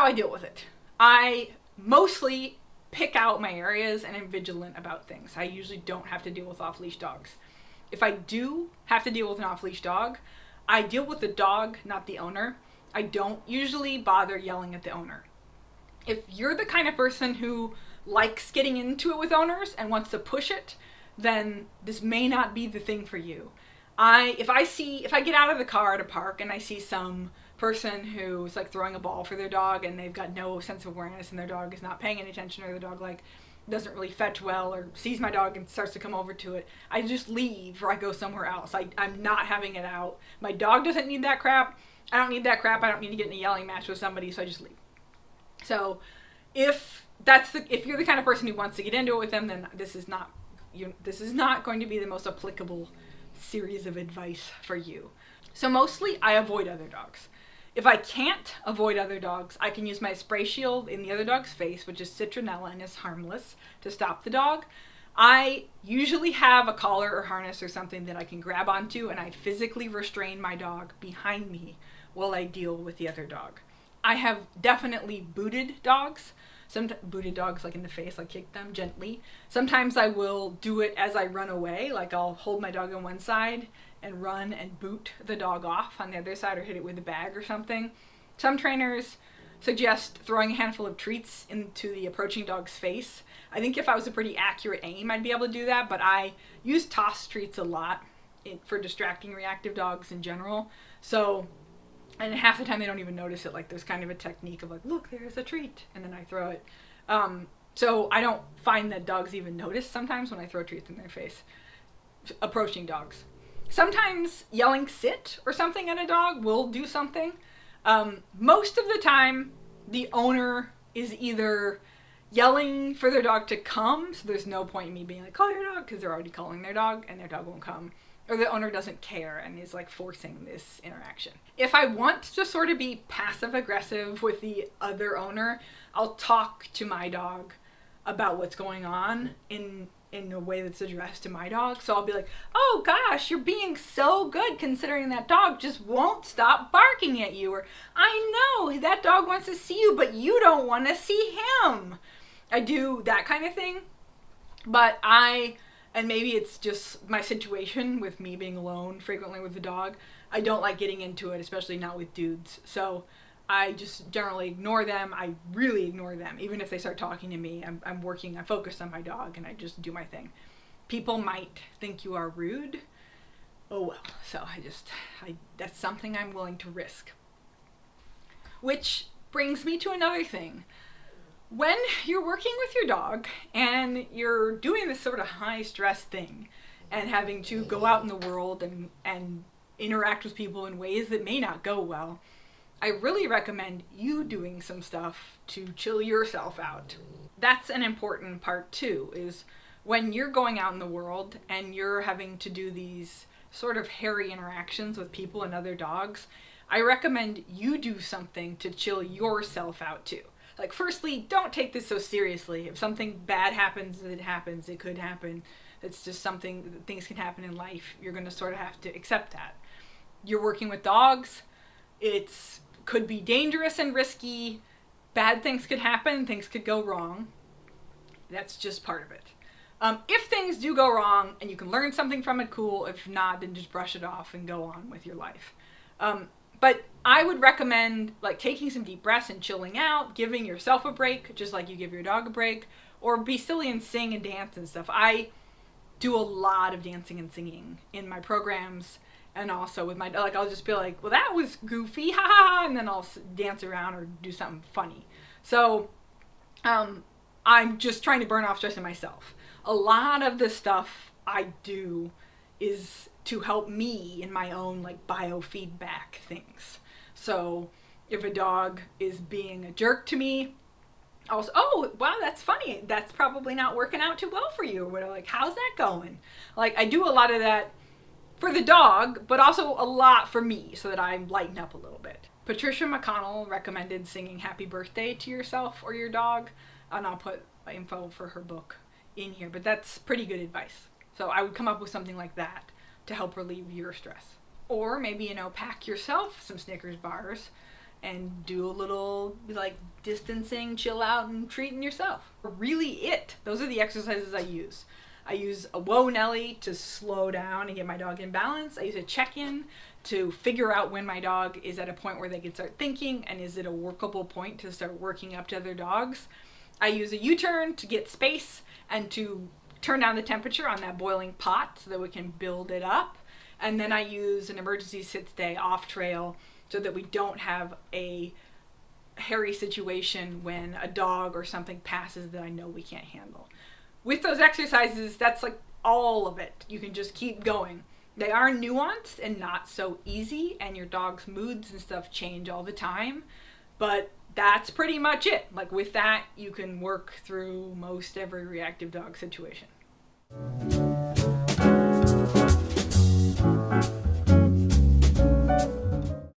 how I deal with it. I mostly pick out my areas and am vigilant about things. I usually don't have to deal with off-leash dogs. If I do have to deal with an off-leash dog, I deal with the dog, not the owner. I don't usually bother yelling at the owner. If you're the kind of person who likes getting into it with owners and wants to push it, then this may not be the thing for you. If I get out of the car at a park and I see some person who's like throwing a ball for their dog and they've got no sense of awareness and their dog is not paying any attention, or the dog like doesn't really fetch well, or sees my dog and starts to come over to it, I just leave or I go somewhere else. I'm not having it out. My dog doesn't need that crap. I don't need that crap. I don't need to get in a yelling match with somebody, so I just leave. So if you're the kind of person who wants to get into it with them, then this is not going to be the most applicable series of advice for you. So mostly I avoid other dogs. If I can't avoid other dogs, I can use my spray shield in the other dog's face, which is citronella and is harmless, to stop the dog. I usually have a collar or harness or something that I can grab onto, and I physically restrain my dog behind me while I deal with the other dog. I have definitely booted dogs. Booted dogs like in the face, like kick them gently. Sometimes I will do it as I run away, like I'll hold my dog on one side and run and boot the dog off on the other side, or hit it with a bag or something. Some trainers suggest throwing a handful of treats into the approaching dog's face. I think if I was a pretty accurate aim, I'd be able to do that, but I use toss treats a lot for distracting reactive dogs in general. So, and half the time they don't even notice it. Like there's kind of a technique of like, look, there's a treat, and then I throw it. So I don't find that dogs even notice sometimes when I throw treats in their face. Approaching dogs. Sometimes yelling sit or something at a dog will do something. Most of the time, the owner is either yelling for their dog to come, so there's no point in me being like, call your dog, because they're already calling their dog and their dog won't come. Or the owner doesn't care and is like forcing this interaction. If I want to sort of be passive aggressive with the other owner, I'll talk to my dog about what's going on in a way that's addressed to my dog. So I'll be like, oh gosh, you're being so good considering that dog just won't stop barking at you. Or I know that dog wants to see you, but you don't want to see him. I do that kind of thing. But and maybe it's just my situation with me being alone frequently with the dog, I don't like getting into it, especially not with dudes. So I just generally ignore them. I really ignore them. Even if they start talking to me, I'm focused on my dog and I just do my thing. People might think you are rude. Oh well. So that's something I'm willing to risk. Which brings me to another thing. When you're working with your dog and you're doing this sort of high stress thing and having to go out in the world and interact with people in ways that may not go well, I really recommend you doing some stuff to chill yourself out. That's an important part too, is when you're going out in the world and you're having to do these sort of hairy interactions with people and other dogs, I recommend you do something to chill yourself out too. Like, firstly, don't take this so seriously. If something bad happens, it happens. It could happen. It's just something, things can happen in life. You're going to sort of have to accept that. You're working with dogs. It's could be dangerous and risky. Bad things could happen. Things could go wrong. That's just part of it. If things do go wrong and you can learn something from it, cool. If not, then just brush it off and go on with your life. But I would recommend like taking some deep breaths and chilling out, giving yourself a break, just like you give your dog a break, or be silly and sing and dance and stuff. I do a lot of dancing and singing in my programs, and also with my, like, I'll just be like, well, that was goofy, ha ha, and then I'll dance around or do something funny. So, I'm just trying to burn off stress in myself. A lot of the stuff I do is to help me in my own like biofeedback things. So if a dog is being a jerk to me, I'll say, oh wow, that's funny, that's probably not working out too well for you, or like, how's that going? Like, I do a lot of that for the dog, but also a lot for me, so that I lighten up a little bit. Patricia McConnell recommended singing happy birthday to yourself or your dog, and I'll put info for her book in here, but that's pretty good advice. So I would come up with something like that to help relieve your stress. Or maybe, pack yourself some Snickers bars and do a little like distancing, chill out, and treating yourself. Really it. Those are the exercises I use. I use a whoa Nelly to slow down and get my dog in balance. I use a check-in to figure out when my dog is at a point where they can start thinking, and is it a workable point to start working up to other dogs. I use a U-turn to get space and to turn down the temperature on that boiling pot so that we can build it up. And then I use an emergency sit stay off trail so that we don't have a hairy situation when a dog or something passes that I know we can't handle. With those exercises, that's like all of it. You can just keep going. They are nuanced and not so easy, and your dog's moods and stuff change all the time, but that's pretty much it. Like with that, you can work through most every reactive dog situation.